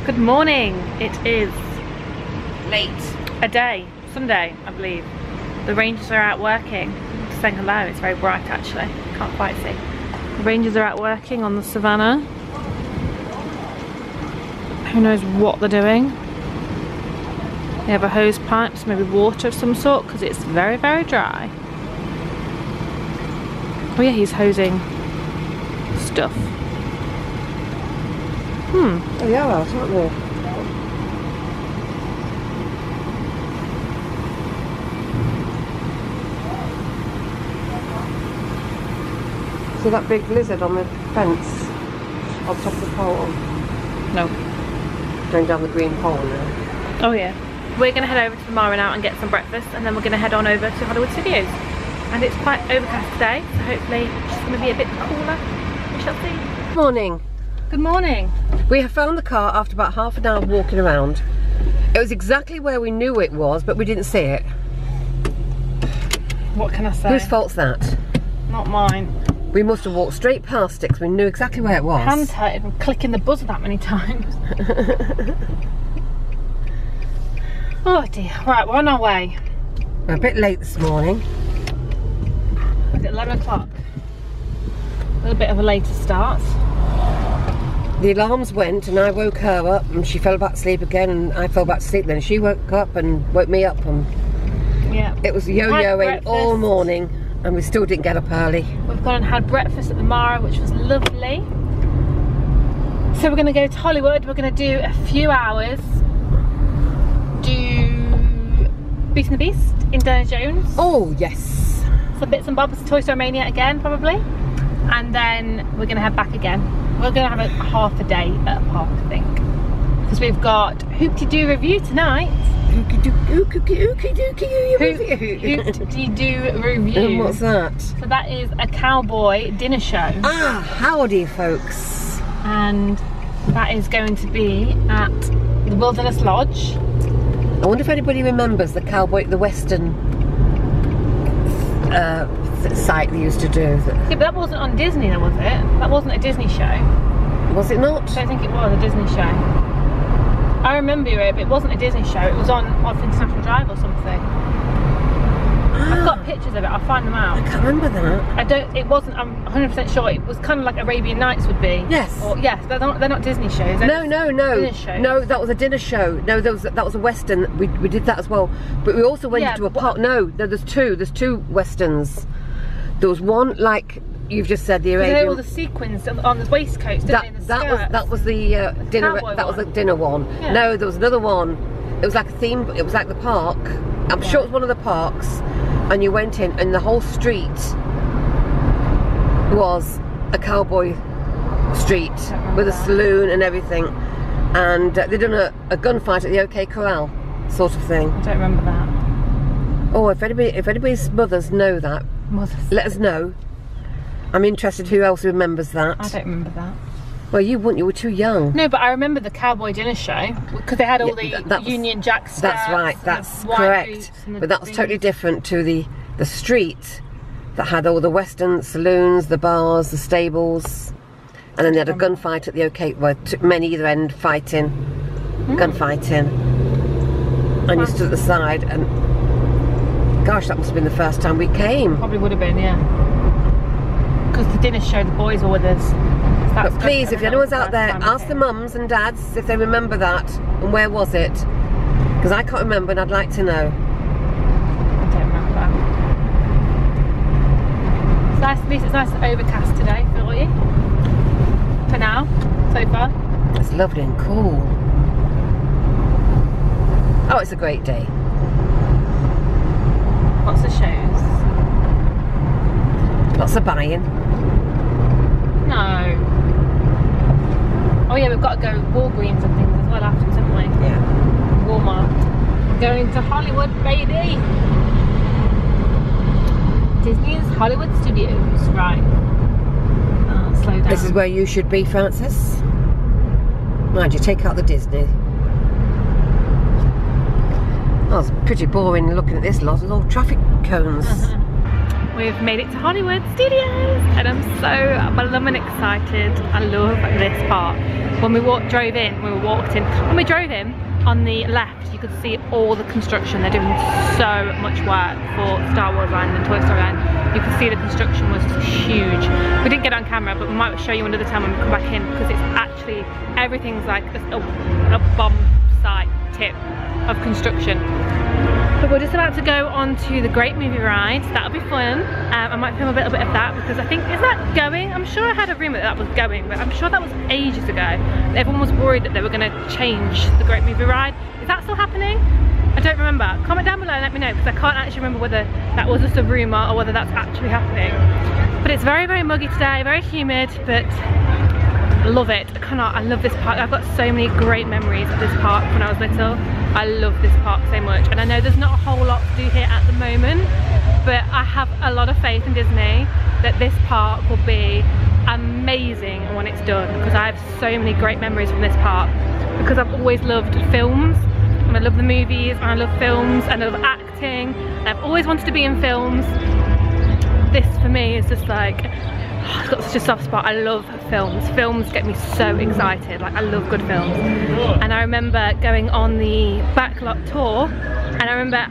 Good morning. It is late. a day, Sunday, I believe. The rangers are out working. Just saying hello. It's very bright actually. Can't quite see. The rangers are out working on the savannah. Who knows what they're doing? They have a hose pipes, maybe water of some sort, because it's very, very dry. Oh yeah, he's hosing stuff. Oh, they are out, aren't they? See that big lizard on the fence on top of the pole? No. Going down the green pole now. Oh yeah. We're going to head over to the Mara now and get some breakfast, and then we're going to head on over to Hollywood Studios. And it's quite overcast today, so hopefully it's going to be a bit cooler. We shall see. Good morning. Good morning. We have found the car after about half an hour walking around. It was exactly where we knew it was, but we didn't see it. What can I say? Whose fault's that? Not mine. We must have walked straight past it because we knew exactly where it was. Hands hurted from clicking the buzzer that many times. Oh dear. Right, we're on our way. We're a bit late this morning. It's 11 o'clock. A little bit of a later start. The alarms went and I woke her up and she fell back to sleep again, and I fell back to sleep then. She woke up and woke me up, and yeah, it was yo-yoing all morning and we still didn't get up early. We've gone and had breakfast at the Mara, which was lovely. So we're going to go to Hollywood. We're going to do a few hours. Do Beauty and the Beast, Indiana Jones. Oh yes. Some bits and bobs, Toy Story Mania again probably. And then we're going to head back again. We're going to have a half a day at a park, I think. Because we've got Hoop-de-Doo review tonight. Hoop-de-Doo review. And what's that? So that is a cowboy dinner show. Ah, howdy folks. And that is going to be at the Wilderness Lodge. I wonder if anybody remembers the cowboy, the western site they used to do. Yeah, but that wasn't on Disney though, was it? That wasn't a Disney show. Was it not? I don't think it was a Disney show. I remember it, but it wasn't a Disney show. It was on off International Drive or something. I've got pictures of it. I'll find them out. I can't remember that. I don't. It wasn't. I'm 100% sure. It was kind of like Arabian Nights would be. Yes. Or, yes. They're not Disney shows. No. Dinner shows. No, that was a dinner show. No, that was a western. We did that as well. But we also went into a park. No, there's two. There's two westerns. There was one like you've just said, the Arabian. There were the sequins on the waistcoats, didn't they? The that was the dinner. That was the dinner one. Yeah. No, there was another one. It was like a theme. It was like the park. I'm sure it was one of the parks. And you went in, and the whole street was a cowboy street with a saloon and everything. And they'd done a gunfight at the OK Corral, sort of thing. I don't remember that. Oh, if anybody's mothers know that, let us know. I'm interested who else remembers that. I don't remember that. Well, you wouldn't, you were too young. No, but I remember the cowboy dinner show, because they had all the Union Jack skirts. That's right, that's correct. But that was totally different to the street that had all the western saloons, the bars, the stables. And then they had a gunfight at the OK, well, men either end fighting, gunfighting. And you stood at the side, and gosh, that must have been the first time we came. Probably would have been, yeah. Because the dinner show, the boys were with us. But please, if anyone's out there, ask the mums and dads if they remember that, and where was it? Because I can't remember, and I'd like to know. I don't remember. It's nice, at least it's nice and overcast today for you. For now, so far. It's lovely and cool. Oh, it's a great day. Lots of shows. Lots of buying. No. Oh yeah, we've got to go Walgreens and things as well afterwards, haven't we? Yeah. Walmart. We're going to Hollywood, baby. Disney's Hollywood Studios. Right. Slow down. This is where you should be, Francis. Mind you, take out the Disney. Oh, it's pretty boring looking at this lot. There's all traffic cones. we've made it to Hollywood Studios, and I'm so blooming excited. I love this part. When we drove in, when we drove in, on the left you could see all the construction. They're doing so much work for Star Wars Land and Toy Story Land. You could see the construction was huge. We didn't get it on camera, but we might show you another time when we come back in, because it's actually, everything's like a bomb site tip of construction. But we're just about to go on to the Great Movie Ride, so that'll be fun. I might film a little bit of that, because I think, is that going? I'm sure I had a rumour that was going, but I'm sure that was ages ago. Everyone was worried that they were going to change the Great Movie Ride. Is that still happening? I don't remember. Comment down below and let me know, because I can't actually remember whether that was just a rumour or whether that's actually happening. But it's very, very muggy today, very humid, but I love it. I love this park. I've got so many great memories of this park when I was little. I love this park so much, and I know there's not a whole lot to do here at the moment, but I have a lot of faith in Disney that this park will be amazing when it's done, because I have so many great memories from this park, because I've always loved films, and I love the movies, and I love films, and I love acting, and I've always wanted to be in films. This for me is just like, I've got such a soft spot. I love films. Films get me so excited. Like, I love good films. And I remember going on the backlot tour, and I remember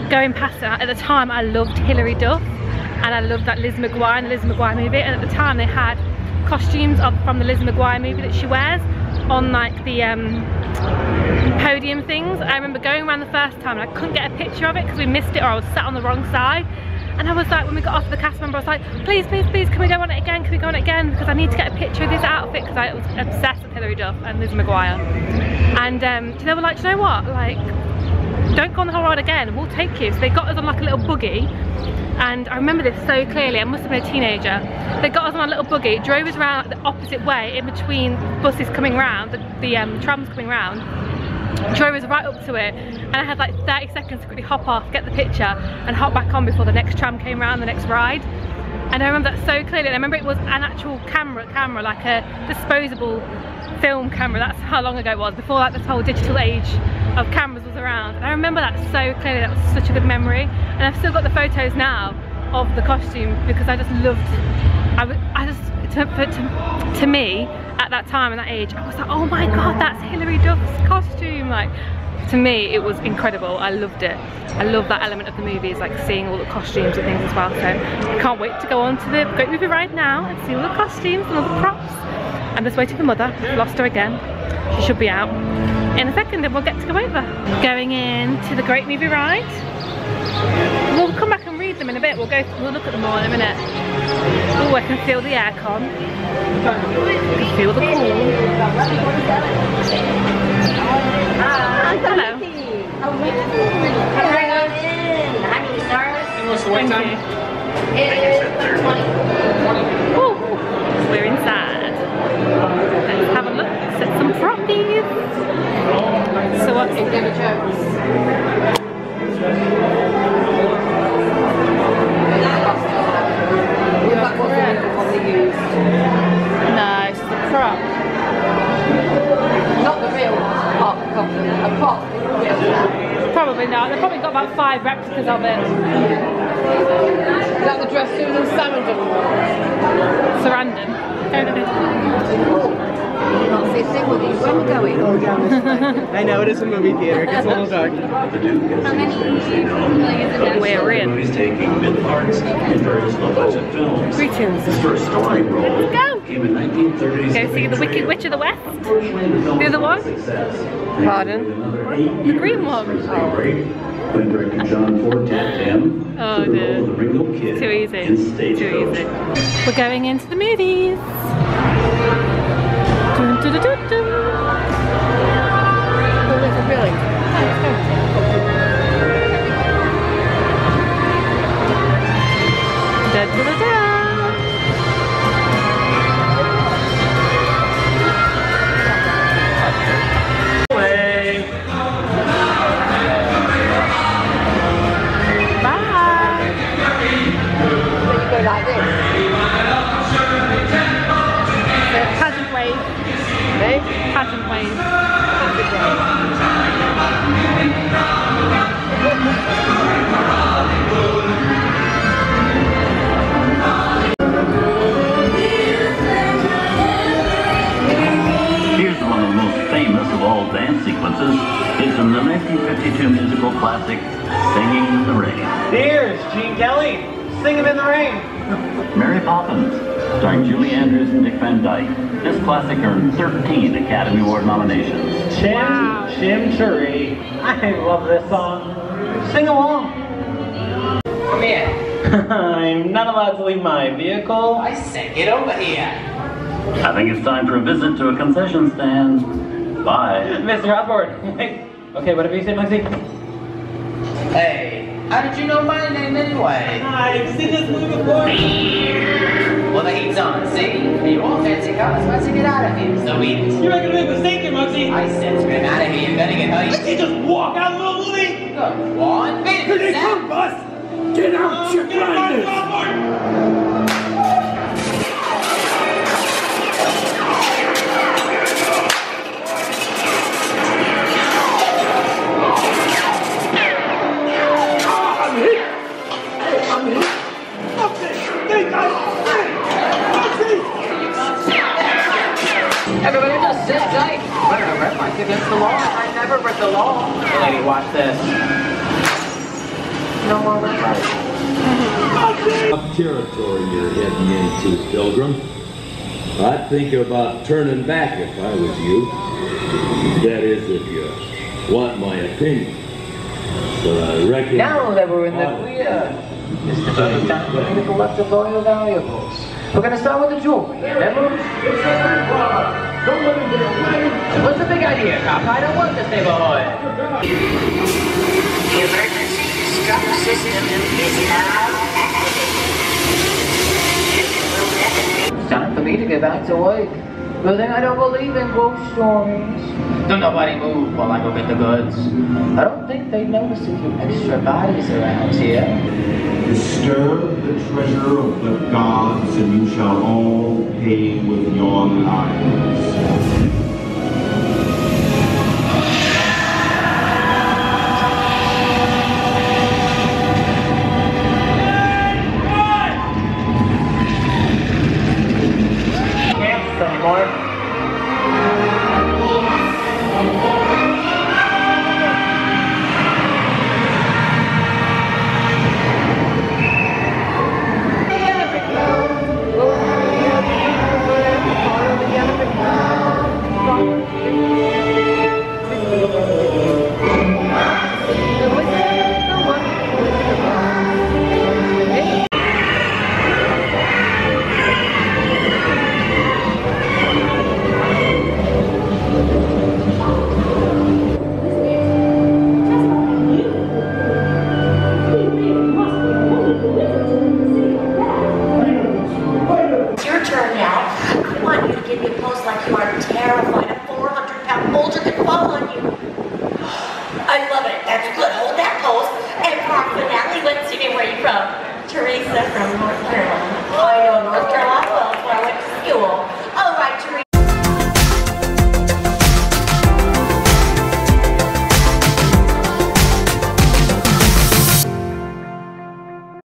going past it. At the time, I loved Hilary Duff, and I loved that Liz McGuire and the Liz McGuire movie. And at the time, they had costumes from the Liz McGuire movie that she wears on like the podium things. I remember going around the first time, and I couldn't get a picture of it because we missed it, or I was sat on the wrong side. And I was like, when we got off the cast member, I was like, please, please, please, can we go on it again? Can we go on it again? Because I need to get a picture of this outfit, because I was obsessed with Hilary Duff and Liz McGuire. And they were like, do you know what? Like, don't go on the whole ride again, we'll take you. So they got us on like a little buggy. And I remember this so clearly. I must have been a teenager. They got us on a little buggy, drove us around like the opposite way, in between buses coming round, the trams coming round. Drove us right up to it, and I had like 30 seconds to quickly hop off, get the picture, and hop back on before the next tram came round, the next ride. And I remember that so clearly. And I remember it was an actual camera, like a disposable film camera. That's how long ago it was, before like this whole digital age of cameras was around. And I remember that so clearly. That was such a good memory, and I've still got the photos now of the costume, because I just loved. To me, at that time and that age, I was like, oh my god, that's Hilary Duff's costume. Like, to me, it was incredible. I loved it. I love that element of the movies, like seeing all the costumes and things as well. So I can't wait to go on to the Great Movie Ride now and see all the costumes and all the props. I'm just waiting for Mother. I've lost her again. She should be out in a second, and we'll get to go over. Going into the Great Movie Ride. We'll come back and read them in a bit. We'll look at them all in a minute. Oh, I can feel the aircon. I can feel the pool. Hello. Ooh, we're inside. Let's have a look. Set some proppies. So what's Indiana Jones? No, it's the prop. Not the real prop, a prop. Probably not. They've probably got about 5 replicas of it. Is that the dress Susan Sarandon? Sarandon? Where are we going? I know, it is a movie theater. It gets a little dark. How many we're in? Greetings. His first starring role. Let's go. Came in 1930s. Go see the Wicked Witch of the West. The other one? Pardon? The green one. When director John Ford tapped him Oh, for the role of the Ringo Kid too easy. in Stagecoach. Too easy. We're going into the movies. Dun, dun, dun, dun, dun. Oh, is it really? Dun, dun, dun, dun. Like this. Pageant wave. Eh? Pageant wave. feature musical classic, Singing in the Rain. Here's Gene Kelly, Singing in the Rain. Mary Poppins, starring Julie Andrews and Dick Van Dyke. This classic earned 13 Academy Award nominations. Chimchurri. I love this song. Sing along. Come here. I'm not allowed to leave my vehicle. I said get over here. I think it's time for a visit to a concession stand. Bye. Mr. Osborne. Wait. Okay, whatever you say, Maxie. Hey, how did you know my name anyway? I've seen this movie before. Well, the heat's on, see? You all fancy cars, why don't you get out of here? So easy. You're making a big mistake here, Maxie. I said scream out of here, you're gonna get hurt. You just walk out of the movie. Go on, Here they come, boss. Get out, you blinders. Everybody just sit tight. Better to rep like against the law. I never break the law. Lady, watch this. No more red light. Tough territory you're heading into, Pilgrim. I'd think about turning back if I was you. That is, if you want my opinion. But I reckon... Now that we're in the clear, it's the perfect time for me to collect all your valuables. We're gonna start with the jewelry, remember? What's the big idea, Cop? I don't want this neighborhood. The emergency stop system is now activated. It's time for me to get back to work. Good thing I don't believe in ghost stories. Don't nobody move while I go get the goods. I don't think they notice a few extra bodies around here. Disturb the treasure of the gods, and you shall all pay with your lives. Teresa from North Carolina. I know North Carolina.